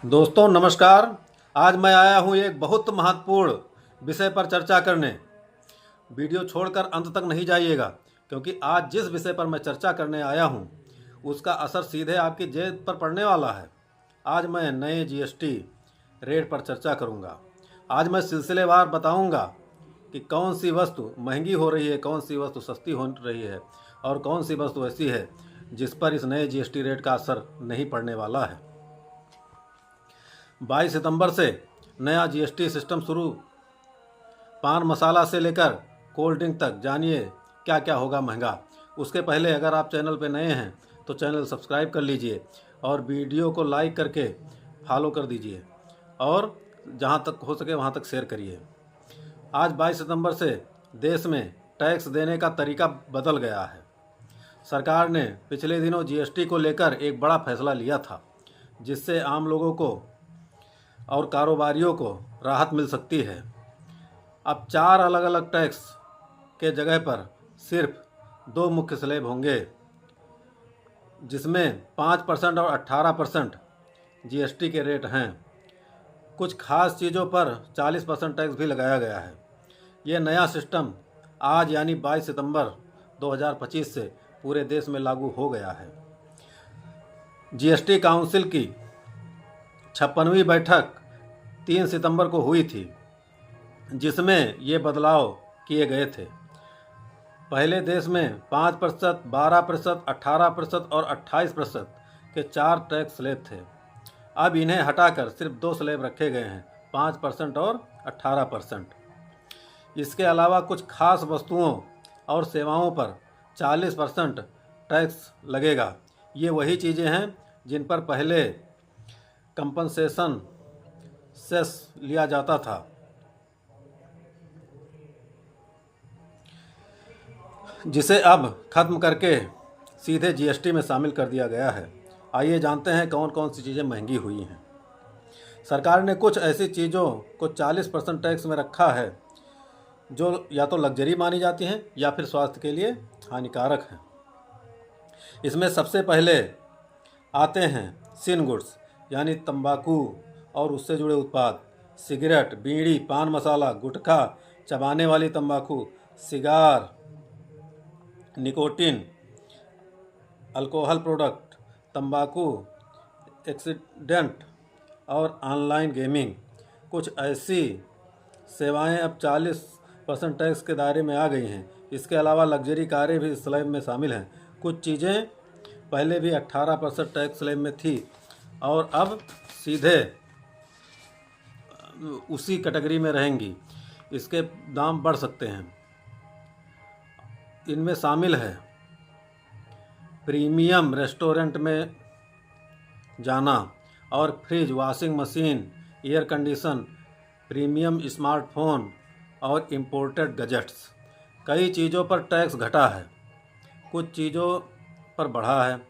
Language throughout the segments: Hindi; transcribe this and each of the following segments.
दोस्तों नमस्कार। आज मैं आया हूँ एक बहुत महत्वपूर्ण विषय पर चर्चा करने। वीडियो छोड़कर अंत तक नहीं जाइएगा, क्योंकि आज जिस विषय पर मैं चर्चा करने आया हूँ उसका असर सीधे आपकी जेब पर पड़ने वाला है। आज मैं नए जीएसटी रेट पर चर्चा करूँगा। आज मैं सिलसिलेवार बताऊँगा कि कौन सी वस्तु महंगी हो रही है, कौन सी वस्तु सस्ती हो रही है और कौन सी वस्तु ऐसी है जिस पर इस नए जीएसटी रेट का असर नहीं पड़ने वाला है। 22 सितंबर से नया जीएसटी सिस्टम शुरू। पान मसाला से लेकर कोल्ड ड्रिंक तक, जानिए क्या क्या होगा महंगा। उसके पहले अगर आप चैनल पर नए हैं तो चैनल सब्सक्राइब कर लीजिए और वीडियो को लाइक करके फॉलो कर दीजिए और जहां तक हो सके वहां तक शेयर करिए। आज 22 सितंबर से देश में टैक्स देने का तरीका बदल गया है। सरकार ने पिछले दिनों जीएसटी को लेकर एक बड़ा फैसला लिया था, जिससे आम लोगों को और कारोबारियों को राहत मिल सकती है। अब 4 अलग अलग टैक्स के जगह पर सिर्फ 2 मुख्य स्लैब होंगे, जिसमें 5% और 18% जीएसटी के रेट हैं। कुछ खास चीज़ों पर 40% टैक्स भी लगाया गया है। ये नया सिस्टम आज यानी 22 सितंबर 2025 से पूरे देश में लागू हो गया है। जीएसटी काउंसिल की 56वीं बैठक 3 सितंबर को हुई थी, जिसमें ये बदलाव किए गए थे। पहले देश में 5%, 12%, 18% और 28% के 4 टैक्स स्लैब थे। अब इन्हें हटाकर सिर्फ 2 स्लैब रखे गए हैं, 5% और 18%। इसके अलावा कुछ खास वस्तुओं और सेवाओं पर 40% टैक्स लगेगा। ये वही चीज़ें हैं जिन पर पहले कंपनसेशन सेस लिया जाता था। जिसे अब खत्म करके सीधे जीएसटी में शामिल कर दिया गया है। आइए जानते हैं कौन कौन सी चीज़ें महंगी हुई हैं। सरकार ने कुछ ऐसी चीज़ों को 40% टैक्स में रखा है जो या तो लग्जरी मानी जाती हैं या फिर स्वास्थ्य के लिए हानिकारक हैं। इसमें सबसे पहले आते हैं सिन गुड्स, यानी तंबाकू और उससे जुड़े उत्पाद, सिगरेट, बीड़ी, पान मसाला, गुटखा, चबाने वाली तंबाकू, सिगार, निकोटिन, अल्कोहल प्रोडक्ट, तंबाकू, एक्सीडेंट और ऑनलाइन गेमिंग। कुछ ऐसी सेवाएं अब 40% टैक्स के दायरे में आ गई हैं। इसके अलावा लग्जरी कारें भी स्लैब में शामिल हैं। कुछ चीज़ें पहले भी 18% टैक्स स्लैब में थी और अब सीधे उसी कैटेगरी में रहेंगी। इसके दाम बढ़ सकते हैं। इनमें शामिल है प्रीमियम रेस्टोरेंट में जाना और fridge, washing machine, air condition, premium smartphone और इंपोर्टेड गैजेट्स। कई चीज़ों पर टैक्स घटा है, कुछ चीज़ों पर बढ़ा है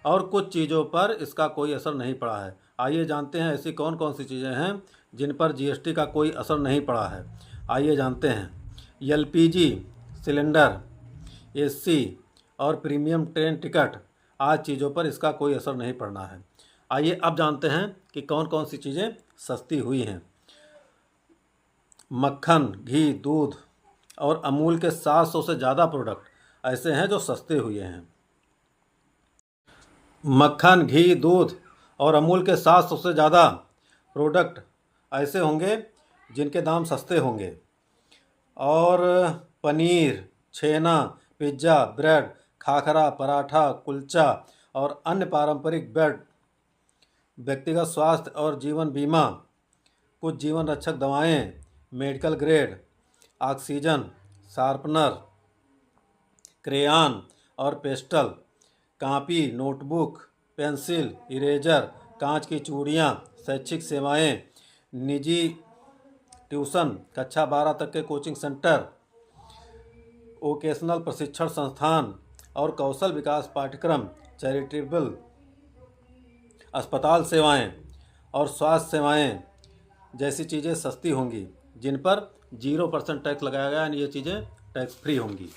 और कुछ चीज़ों पर इसका कोई असर नहीं पड़ा है। आइए जानते हैं ऐसी कौन कौन सी चीज़ें हैं जिन पर जीएसटी का कोई असर नहीं पड़ा है। आइए जानते हैं। एलपीजी सिलेंडर, एसी और प्रीमियम ट्रेन टिकट, आज चीज़ों पर इसका कोई असर नहीं पड़ना है। आइए अब जानते हैं कि कौन कौन सी चीज़ें सस्ती हुई हैं। मक्खन, घी, दूध और अमूल के 700 से ज़्यादा प्रोडक्ट ऐसे हैं जो सस्ते हुए हैं। मक्खन, घी, दूध और अमूल के 700 से ज़्यादा प्रोडक्ट ऐसे होंगे जिनके दाम सस्ते होंगे। और पनीर, छेना, पिज्ज़ा, ब्रेड, खाखरा, पराठा, कुलचा और अन्य पारंपरिक ब्रेड, व्यक्तिगत स्वास्थ्य और जीवन बीमा, कुछ जीवन रक्षक दवाएं, medical grade, oxygen, sharpener, crayon और pastel, copy, notebook, pencil, eraser, कांच की चूड़ियाँ, शैक्षिक सेवाएं, निजी ट्यूशन, कक्षा 12 तक के कोचिंग सेंटर, वोकेशनल प्रशिक्षण संस्थान और कौशल विकास पाठ्यक्रम, चैरिटेबल अस्पताल सेवाएं और स्वास्थ्य सेवाएं जैसी चीज़ें सस्ती होंगी, जिन पर 0% टैक्स लगाया गया, यानी ये चीज़ें टैक्स फ्री होंगी।